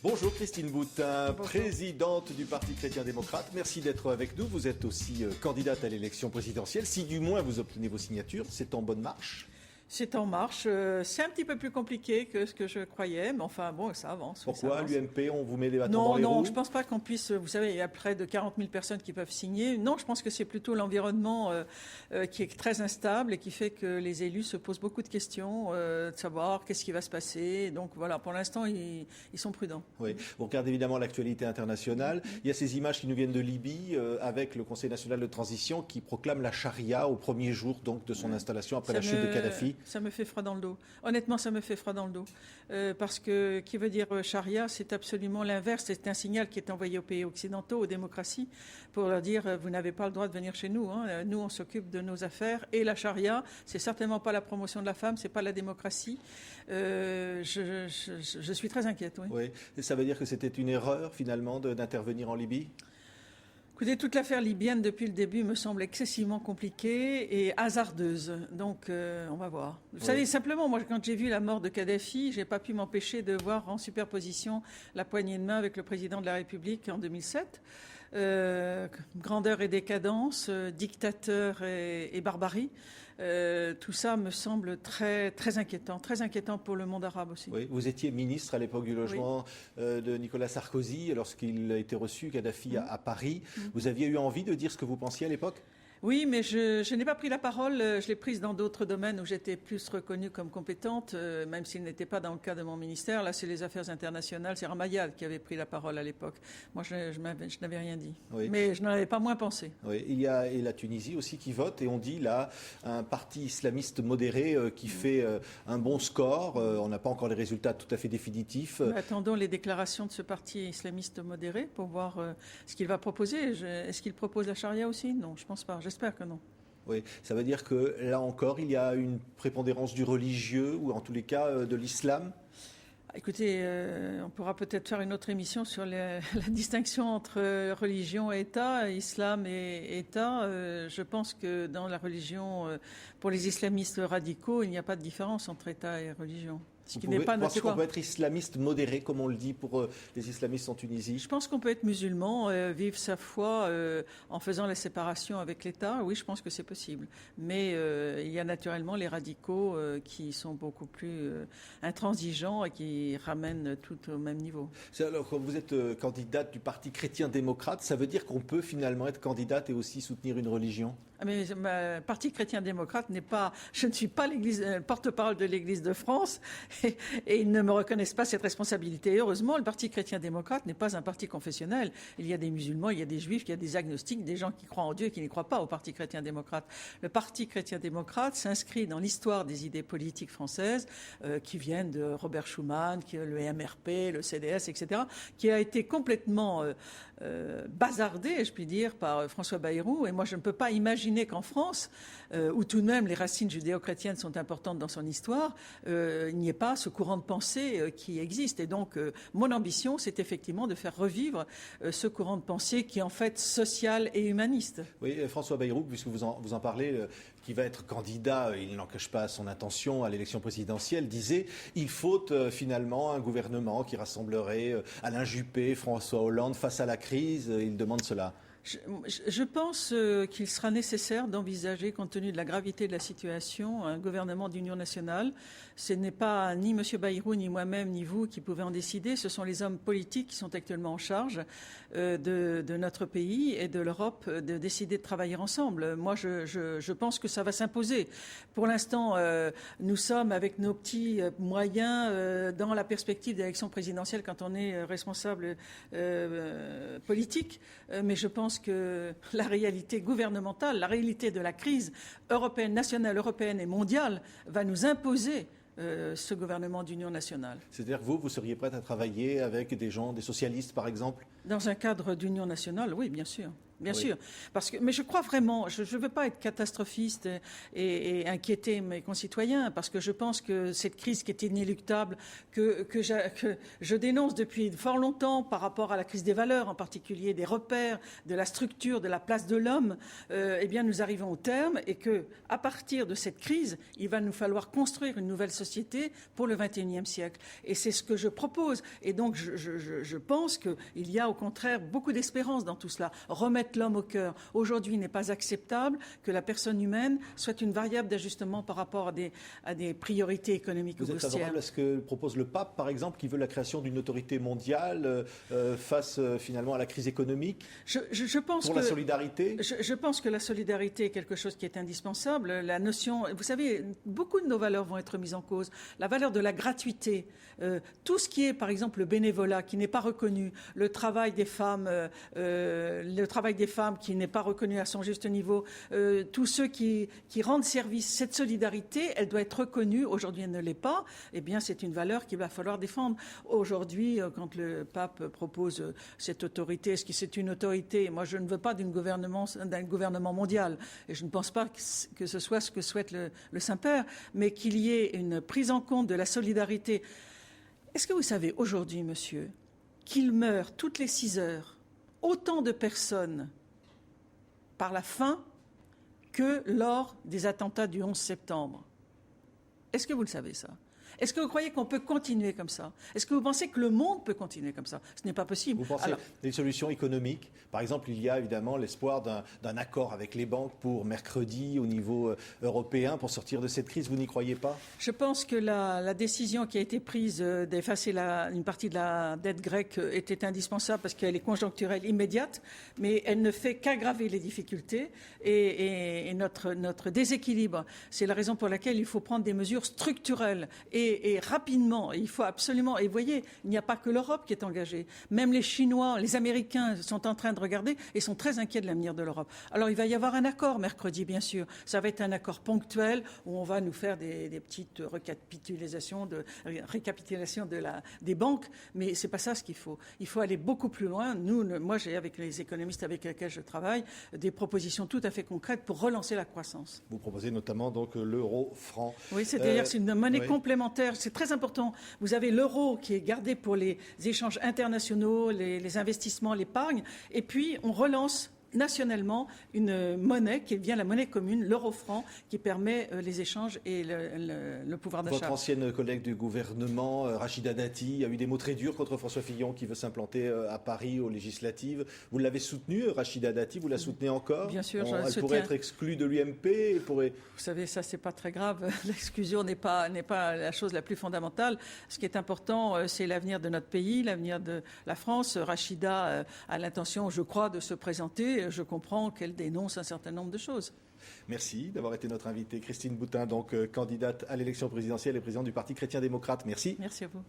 Bonjour Christine Boutin, Bonjour. présidente du Parti chrétien-démocrate. Merci d'être avec nous. Vous êtes aussi candidate à l'élection présidentielle. Si du moins vous obtenez vos signatures, c'est en bonne marche? C'est en marche. C'est un petit peu plus compliqué que ce que je croyais, mais enfin bon, ça avance. Pourquoi l'UMP, on vous met les bâtons Non, dans les roues? non, je pense pas qu'on puisse. Vous savez, il y a près de 40 000 personnes qui peuvent signer. Non, je pense que c'est plutôt l'environnement qui est très instable et qui fait que les élus se posent beaucoup de questions, de savoir qu'est-ce qui va se passer. Donc voilà, pour l'instant, ils sont prudents. Oui, on regarde évidemment l'actualité internationale. Il y a ces images qui nous viennent de Libye avec le Conseil national de transition qui proclame la charia au premier jour donc de son installation après la chute de Kadhafi. Ça me fait froid dans le dos. Honnêtement, ça me fait froid dans le dos. Parce que, qui veut dire charia, c'est absolument l'inverse. C'est un signal qui est envoyé aux pays occidentaux, aux démocraties, pour leur dire, vous n'avez pas le droit de venir chez nous. Hein. Nous, on s'occupe de nos affaires. Et la charia, c'est certainement pas la promotion de la femme, c'est pas la démocratie. Je suis très inquiète, oui. Oui, et ça veut dire que c'était une erreur, finalement, d'intervenir en Libye? Écoutez, toute l'affaire libyenne depuis le début me semble excessivement compliquée et hasardeuse. Donc, on va voir. Vous savez, simplement, moi, quand j'ai vu la mort de Kadhafi, j'ai pas pu m'empêcher de voir en superposition la poignée de main avec le président de la République en 2007. Grandeur et décadence, dictateur et barbarie. Tout ça me semble très inquiétant pour le monde arabe aussi. Oui, vous étiez ministre à l'époque du logement de Nicolas Sarkozy, lorsqu'il a été reçu, Kadhafi, à Paris. Vous aviez eu envie de dire ce que vous pensiez à l'époque? Oui, mais je n'ai pas pris la parole. Je l'ai prise dans d'autres domaines où j'étais plus reconnue comme compétente, même s'il n'était pas dans le cas de mon ministère. Là, c'est les affaires internationales. C'est Ramayad qui avait pris la parole à l'époque. Moi, je n'avais rien dit. Oui. Mais je n'en avais pas moins pensé. Oui, il y a et la Tunisie aussi qui vote. Et on dit là, un parti islamiste modéré qui fait un bon score. On n'a pas encore les résultats tout à fait définitifs. Mais attendons les déclarations de ce parti islamiste modéré pour voir ce qu'il va proposer. Est-ce qu'il propose la charia aussi? Non, je pense pas. J'espère que non. Oui, ça veut dire que là encore, il y a une prépondérance du religieux ou en tous les cas de l'islam? Écoutez, on pourra peut-être faire une autre émission sur la distinction entre religion et État, islam et État. Je pense que dans la religion, pour les islamistes radicaux, il n'y a pas de différence entre État et religion. Vous pensez qu'on peut être islamiste modéré, comme on le dit pour les islamistes en Tunisie? Je pense qu'on peut être musulman, vivre sa foi en faisant la séparation avec l'État. Oui, je pense que c'est possible. Mais il y a naturellement les radicaux qui sont beaucoup plus intransigeants et qui ramènent tout au même niveau. Alors, quand vous êtes candidate du Parti chrétien-démocrate, ça veut dire qu'on peut finalement être candidate et aussi soutenir une religion? Mais le Parti chrétien-démocrate n'est pas... Je ne suis pas l'église, porte-parole de l'Église de France et ils ne me reconnaissent pas cette responsabilité. Et heureusement, le Parti chrétien-démocrate n'est pas un parti confessionnel. Il y a des musulmans, il y a des juifs, il y a des agnostiques, des gens qui croient en Dieu et qui ne croient pas au Parti chrétien-démocrate. Le Parti chrétien-démocrate s'inscrit dans l'histoire des idées politiques françaises qui viennent de Robert Schuman, le MRP, le CDS, etc., qui a été complètement bazardé, je puis dire, par François Bayrou. Et moi, je ne peux pas imaginer qu'en France, où tout de même les racines judéo-chrétiennes sont importantes dans son histoire, il n'y ait pas ce courant de pensée qui existe. Et donc, mon ambition, c'est effectivement de faire revivre ce courant de pensée qui est en fait social et humaniste. Oui, François Bayrou, puisque vous en parlez, qui va être candidat, il n'en cache pas son intention à l'élection présidentielle, disait « Il faut finalement un gouvernement qui rassemblerait Alain Juppé, François Hollande face à la crise ». Il demande cela. Je pense qu'il sera nécessaire d'envisager, compte tenu de la gravité de la situation, un gouvernement d'union nationale. Ce n'est pas ni M. Bayrou, ni moi-même, ni vous qui pouvez en décider. Ce sont les hommes politiques qui sont actuellement en charge de notre pays et de l'Europe de décider de travailler ensemble. Moi, je pense que ça va s'imposer. Pour l'instant, nous sommes avec nos petits moyens dans la perspective d'élection présidentielle quand on est responsable politique. Mais je pense que la réalité gouvernementale, la réalité de la crise européenne, nationale, européenne et mondiale va nous imposer ce gouvernement d'union nationale. C'est-à-dire que vous seriez prête à travailler avec des gens, des socialistes par exemple? Dans un cadre d'union nationale, oui, bien sûr. bien Oui. sûr. Mais je crois vraiment, je ne veux pas être catastrophiste et inquiéter mes concitoyens, parce que je pense que cette crise qui est inéluctable, que je dénonce depuis fort longtemps par rapport à la crise des valeurs, en particulier des repères, de la structure, de la place de l'homme, eh bien nous arrivons au terme et qu'à partir de cette crise, il va nous falloir construire une nouvelle société pour le XXIe siècle. Et c'est ce que je propose. Et donc je pense qu'il y a au contraire beaucoup d'espérance dans tout cela. Remettre l'homme au cœur. Aujourd'hui, il n'est pas acceptable que la personne humaine soit une variable d'ajustement par rapport à des priorités économiques ou Vous êtes boursières. favorable à ce que propose le pape, par exemple, qui veut la création d'une autorité mondiale face finalement à la crise économique Je pense pour la solidarité? Je pense que la solidarité est quelque chose qui est indispensable. La notion, vous savez, beaucoup de nos valeurs vont être mises en cause. La valeur de la gratuité, tout ce qui est, par exemple, le bénévolat qui n'est pas reconnu, le travail des femmes qui n'est pas reconnu à son juste niveau, tous ceux qui rendent service, cette solidarité, elle doit être reconnue. Aujourd'hui, elle ne l'est pas. Eh bien, c'est une valeur qu'il va falloir défendre. Aujourd'hui, quand le pape propose cette autorité, est-ce que c'est une autorité? Moi, je ne veux pas d'un gouvernement mondial. Et je ne pense pas que ce soit ce que souhaite le Saint-Père, mais qu'il y ait une prise en compte de la solidarité. Est-ce que vous savez aujourd'hui, monsieur, qu'il meurt toutes les 6 heures autant de personnes par la faim que lors des attentats du 11 septembre? Est-ce que vous le savez, ça? Est-ce que vous croyez qu'on peut continuer comme ça? Est-ce que vous pensez que le monde peut continuer comme ça? Ce n'est pas possible. Vous pensez des solutions économiques? Par exemple, il y a évidemment l'espoir d'un accord avec les banques pour mercredi au niveau européen pour sortir de cette crise. Vous n'y croyez pas? Je pense que la décision qui a été prise d'effacer une partie de la dette grecque était indispensable parce qu'elle est conjoncturelle, immédiate, mais elle ne fait qu'aggraver les difficultés et notre déséquilibre. C'est la raison pour laquelle il faut prendre des mesures structurelles et rapidement. Il faut absolument. Et vous voyez, il n'y a pas que l'Europe qui est engagée. Même les Chinois, les Américains sont en train de regarder et sont très inquiets de l'avenir de l'Europe. Alors il va y avoir un accord mercredi, bien sûr. Ça va être un accord ponctuel où on va nous faire des petites récapitulations des banques, mais c'est pas ça ce qu'il faut. Il faut aller beaucoup plus loin. Moi, j'ai avec les économistes avec lesquels je travaille des propositions tout à fait concrètes pour relancer la croissance. Vous proposez notamment donc l'euro-franc. Oui, c'est-à-dire que c'est une monnaie oui. complémentaire. C'est très important. Vous avez l'euro qui est gardé pour les échanges internationaux, les investissements, l'épargne, et puis on relance nationalement une monnaie qui est bien la monnaie commune, l'euro-franc, qui permet les échanges et le pouvoir d'achat. Votre ancienne collègue du gouvernement, Rachida Dati, a eu des mots très durs contre François Fillon qui veut s'implanter à Paris aux législatives. Vous l'avez soutenue, Rachida Dati, vous la soutenez encore? Bien sûr, Elle pourrait être exclue de l'UMP. Vous savez, ça, c'est pas très grave. L'exclusion n'est pas la chose la plus fondamentale. Ce qui est important, c'est l'avenir de notre pays, l'avenir de la France. Rachida a l'intention, je crois, de se présenter. Je comprends qu'elle dénonce un certain nombre de choses. Merci d'avoir été notre invitée. Christine Boutin, donc candidate à l'élection présidentielle et présidente du Parti chrétien-démocrate. Merci. Merci à vous.